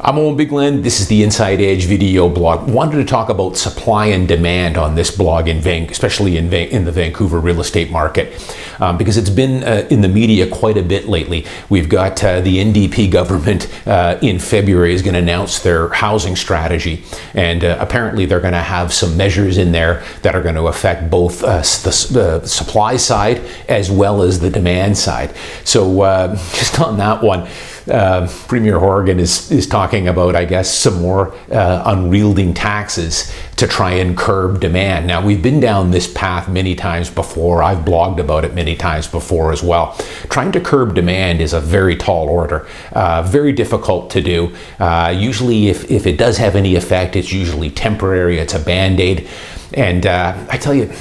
I'm Owen Bigland. This is the Inside Edge video blog. Wanted to talk about supply and demand on this blog, especially in the Vancouver real estate market, because it's been in the media quite a bit lately. We've got the NDP government in February is going to announce their housing strategy, and apparently they're going to have some measures in there that are going to affect both the supply side as well as the demand side. So just on that one, Premier Horgan is talking about, I guess, some more unwielding taxes to try and curb demand. Now, we've been down this path many times before. I've blogged about it many times before as well. Trying to curb demand is a very tall order, very difficult to do. Usually, if it does have any effect, it's usually temporary. It's a Band-Aid. And I tell you,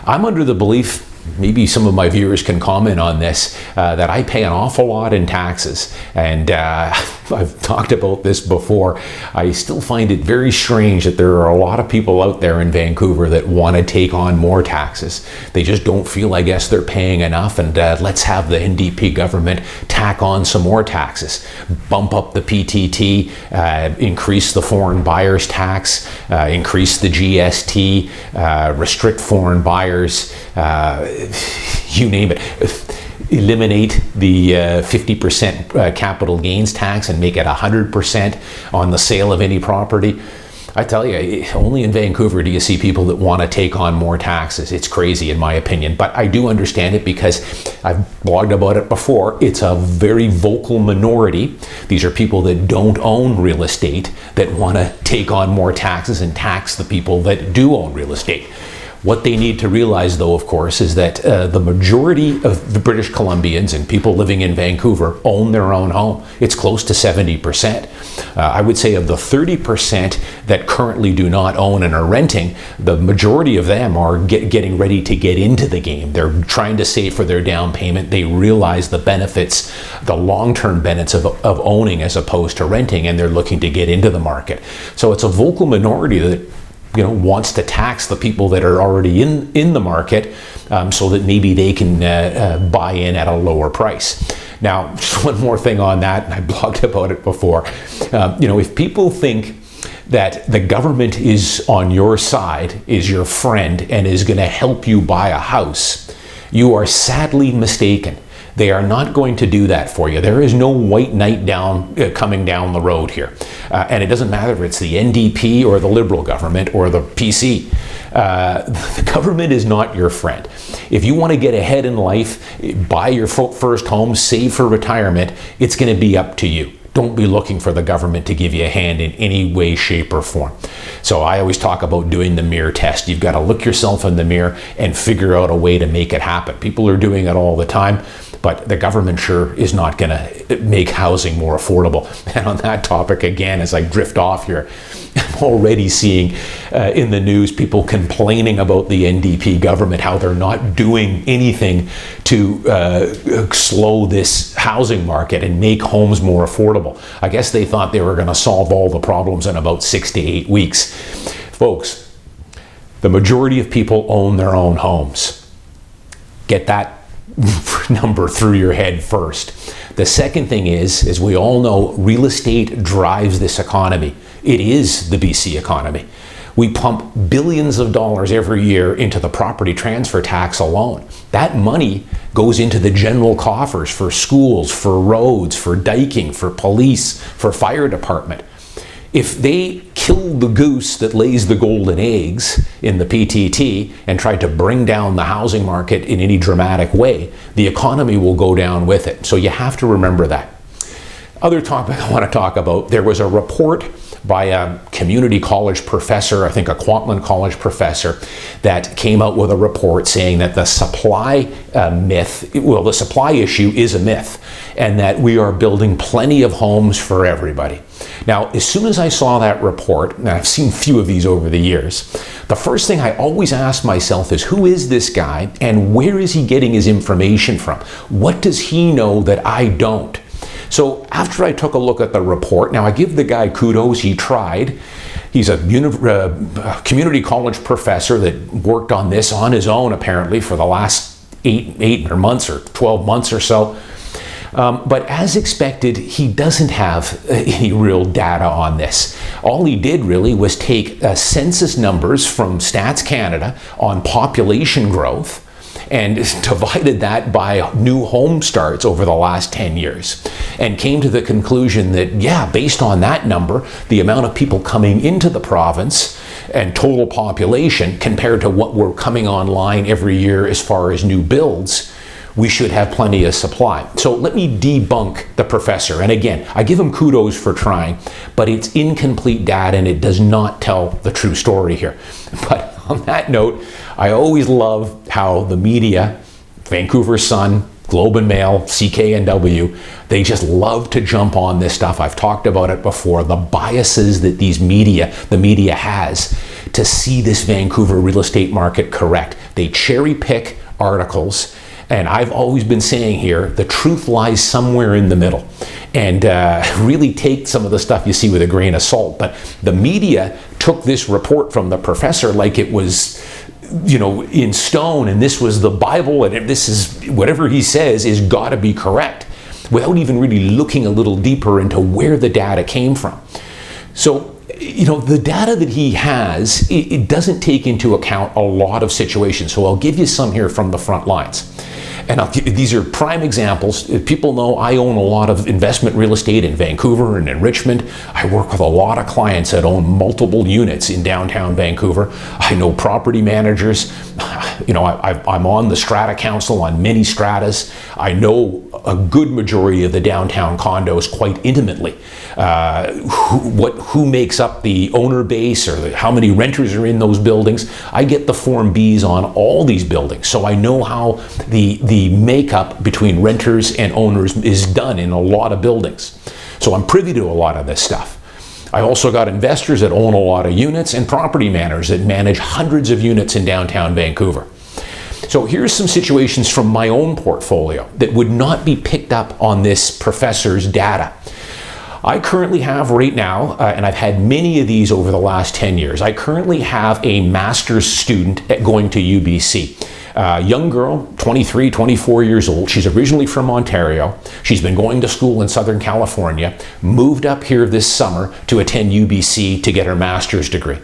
I'm under the belief, maybe some of my viewers can comment on this, that I pay an awful lot in taxes. And I've talked about this before. I still find it very strange that there are a lot of people out there in Vancouver that want to take on more taxes. They just don't feel, I guess, they're paying enough, and let's have the NDP government tack on some more taxes. Bump up the PTT, increase the foreign buyers tax, increase the GST, restrict foreign buyers, you name it. Eliminate the 50% capital gains tax and make it 100% on the sale of any property. I tell you, only in Vancouver do you see people that want to take on more taxes. It's crazy in my opinion, but I do understand it because I've blogged about it before. It's a very vocal minority. These are people that don't own real estate that want to take on more taxes and tax the people that do own real estate. What they need to realize, though, of course, is that the majority of the British Columbians and people living in Vancouver own their own home. It's close to 70%. I would say of the 30% that currently do not own and are renting, the majority of them are getting ready to get into the game. They're trying to save for their down payment. They realize the benefits, the long-term benefits of owning as opposed to renting, and they're looking to get into the market. So it's a vocal minority that wants to tax the people that are already in the market, so that maybe they can buy in at a lower price. Now, just one more thing on that, and I blogged about it before. If people think that the government is on your side, is your friend, and is going to help you buy a house, you are sadly mistaken. They are not going to do that for you. There is no white knight coming down the road here. And it doesn't matter if it's the NDP or the Liberal government or the PC. The government is not your friend. If you want to get ahead in life, buy your first home, save for retirement, it's going to be up to you. Don't be looking for the government to give you a hand in any way, shape, or form. So I always talk about doing the mirror test. You've got to look yourself in the mirror and figure out a way to make it happen. People are doing it all the time, but the government sure is not going to make housing more affordable. And on that topic, again, as I drift off here, I'm already seeing in the news people complaining about the NDP government, how they're not doing anything to slow this housing market and make homes more affordable. I guess they thought they were going to solve all the problems in about 6 to 8 weeks. Folks, the majority of people own their own homes. Get that number through your head first. The second thing is, as we all know, real estate drives this economy. It is the BC economy. We pump billions of dollars every year into the property transfer tax alone. That money goes into the general coffers for schools, for roads, for diking, for police, for fire department. If they killed the goose that lays the golden eggs in the PTT and tried to bring down the housing market in any dramatic way, the economy will go down with it. So you have to remember that. Other topic I want to talk about, there was a report by a community college professor, I think a Kwantlen College professor, that came out with a report saying that the supply the supply issue is a myth, and that we are building plenty of homes for everybody. Now, as soon as I saw that report, and I've seen a few of these over the years, the first thing I always ask myself is, who is this guy and where is he getting his information from? What does he know that I don't? So after I took a look at the report, now I give the guy kudos, he tried. He's a community college professor that worked on this on his own apparently for the last 8 months or 12 months or so. But as expected, he doesn't have any real data on this. All he did really was take census numbers from Stats Canada on population growth and divided that by new home starts over the last 10 years and came to the conclusion that, yeah, based on that number, the amount of people coming into the province and total population compared to what were coming online every year as far as new builds, we should have plenty of supply. So let me debunk the professor. And again, I give him kudos for trying, but it's incomplete data and it does not tell the true story here. But on that note, I always love how the media, Vancouver Sun, Globe and Mail, CKNW, they just love to jump on this stuff. I've talked about it before, the biases that the media has to see this Vancouver real estate market correct. They cherry pick articles. And I've always been saying here, the truth lies somewhere in the middle. And really take some of the stuff you see with a grain of salt. But the media took this report from the professor like it was, you know, in stone, and this was the Bible, and this is whatever he says is got to be correct, without even really looking a little deeper into where the data came from. So, you know, the data that he has, it doesn't take into account a lot of situations. So I'll give you some here from the front lines. And these are prime examples. People know I own a lot of investment real estate in Vancouver and in Richmond. I work with a lot of clients that own multiple units in downtown Vancouver. I know property managers. You know, I'm on the strata council on many stratas. I know a good majority of the downtown condos quite intimately. Who makes up the owner base, or how many renters are in those buildings. I get the Form Bs on all these buildings, so I know how the makeup between renters and owners is done in a lot of buildings. So I'm privy to a lot of this stuff. I also got investors that own a lot of units and property managers that manage hundreds of units in downtown Vancouver. So here's some situations from my own portfolio that would not be picked up on this professor's data. I currently have right now, and I've had many of these over the last 10 years, I currently have a master's student going to UBC. Young girl, 23, 24 years old. She's originally from Ontario. She's been going to school in Southern California, moved up here this summer to attend UBC to get her master's degree.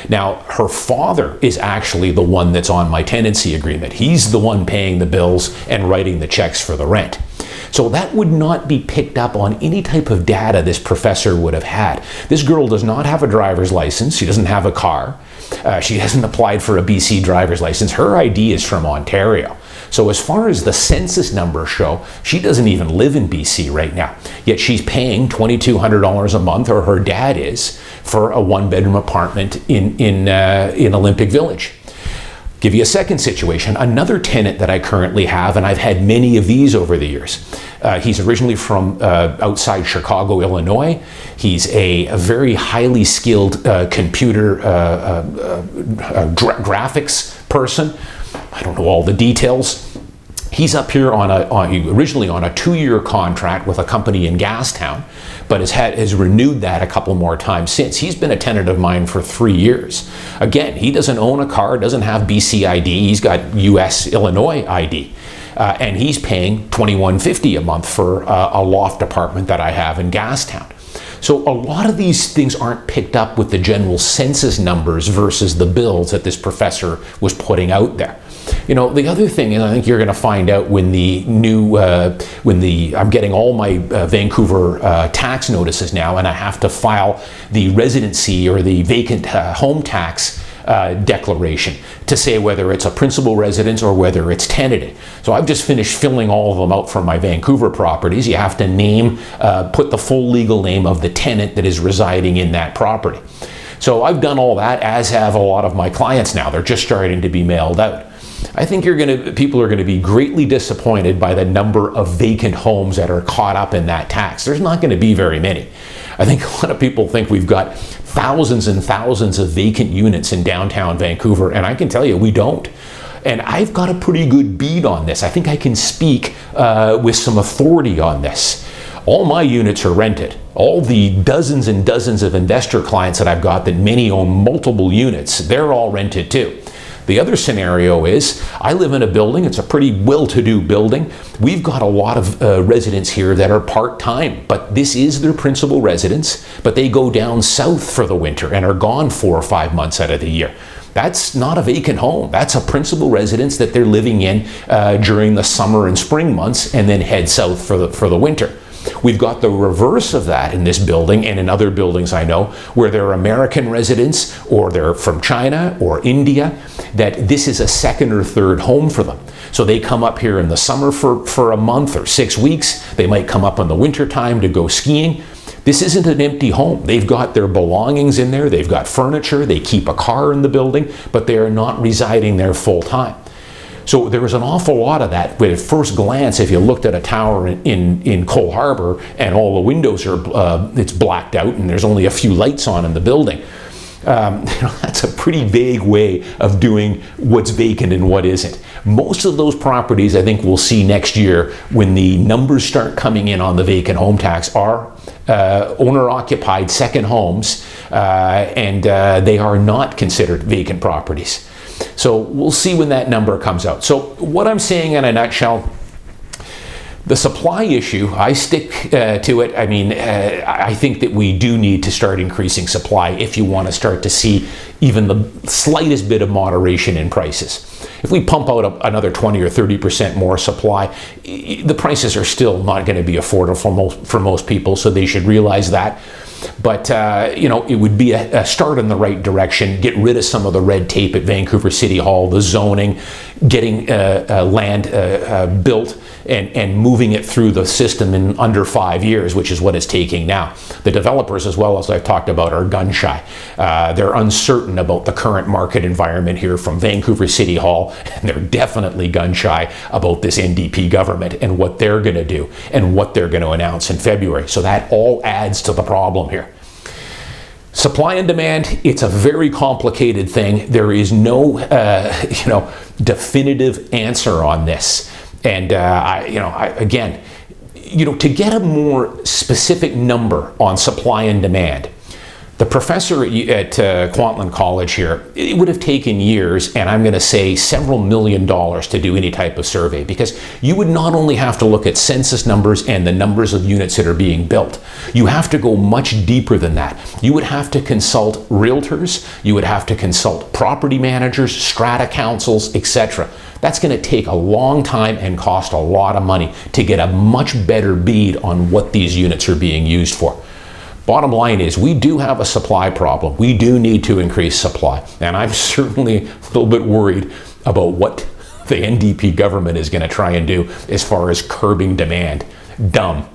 Now, her father is actually the one that's on my tenancy agreement. He's the one paying the bills and writing the checks for the rent. So that would not be picked up on any type of data this professor would have had. This girl does not have a driver's license. She doesn't have a car. She hasn't applied for a BC driver's license. Her ID is from Ontario. So as far as the census numbers show, she doesn't even live in BC right now. Yet she's paying $2,200 a month, or her dad is, for a one-bedroom apartment in Olympic Village. Give you a second situation, another tenant that I currently have, and I've had many of these over the years. He's originally from outside Chicago, Illinois. He's a very highly skilled computer graphics person. I don't know all the details. He's up here originally on a 2-year contract with a company in Gastown, but has renewed that a couple more times since. He's been a tenant of mine for 3 years. Again, he doesn't own a car, doesn't have BC ID, he's got US, Illinois ID. And he's paying $2,150 a month for a loft apartment that I have in Gastown. So a lot of these things aren't picked up with the general census numbers versus the bills that this professor was putting out there. You know, the other thing, and I think you're going to find out when I'm getting all my Vancouver tax notices now, and I have to file the residency or the vacant home tax declaration to say whether it's a principal residence or whether it's tenanted. So I've just finished filling all of them out for my Vancouver properties. You have to put the full legal name of the tenant that is residing in that property. So I've done all that, as have a lot of my clients now. They're just starting to be mailed out. I think people are going to be greatly disappointed by the number of vacant homes that are caught up in that tax. There's not going to be very many. I think a lot of people think we've got thousands and thousands of vacant units in downtown Vancouver, and I can tell you we don't. And I've got a pretty good bead on this. I think I can speak with some authority on this. All my units are rented. All the dozens and dozens of investor clients that I've got, that many own multiple units, they're all rented too. The other scenario is, I live in a building, it's a pretty well-to-do building. We've got a lot of residents here that are part-time, but this is their principal residence, but they go down south for the winter and are gone 4 or 5 months out of the year. That's not a vacant home. That's a principal residence that they're living in during the summer and spring months and then head south for the winter. We've got the reverse of that in this building and in other buildings I know, where they're American residents or they're from China or India, that this is a second or third home for them. So they come up here in the summer for a month or 6 weeks. They might come up in the winter time to go skiing. This isn't an empty home. They've got their belongings in there. They've got furniture. They keep a car in the building, but they are not residing there full time. So there was an awful lot of that. But at first glance, if you looked at a tower in Cole Harbour and all the windows are it's blacked out and there's only a few lights on in the building, that's a pretty vague way of doing what's vacant and what isn't. Most of those properties, I think we'll see next year when the numbers start coming in on the vacant home tax, are owner-occupied second homes, and they are not considered vacant properties. So we'll see when that number comes out. So what I'm saying in a nutshell, the supply issue, I stick to it. I mean, I think that we do need to start increasing supply if you want to start to see even the slightest bit of moderation in prices. If we pump out another 20 or 30% more supply, the prices are still not going to be affordable for most people, so they should realize that. But, it would be a start in the right direction. Get rid of some of the red tape at Vancouver City Hall, the zoning, getting land built and moving it through the system in under 5 years, which is what it's taking now. The developers, as well as I've talked about, are gun shy. They're uncertain about the current market environment here from Vancouver City Hall, and they're definitely gun shy about this NDP government and what they're going to do and what they're going to announce in February. So that all adds to the problem here. Supply and demand, it's a very complicated thing. There is no, definitive answer on this. And, again, to get a more specific number on supply and demand, the professor at Kwantlen College here, it would have taken years, and I'm going to say several $1 million to do any type of survey, because you would not only have to look at census numbers and the numbers of units that are being built, you have to go much deeper than that. You would have to consult realtors, you would have to consult property managers, strata councils, etc. That's going to take a long time and cost a lot of money to get a much better bead on what these units are being used for. Bottom line is, we do have a supply problem. We do need to increase supply. And I'm certainly a little bit worried about what the NDP government is going to try and do as far as curbing demand. Dumb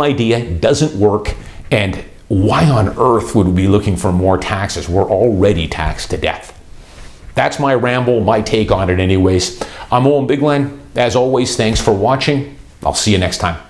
idea, doesn't work. And why on earth would we be looking for more taxes? We're already taxed to death. That's my ramble, my take on it anyways. I'm Owen Bigland. As always, thanks for watching. I'll see you next time.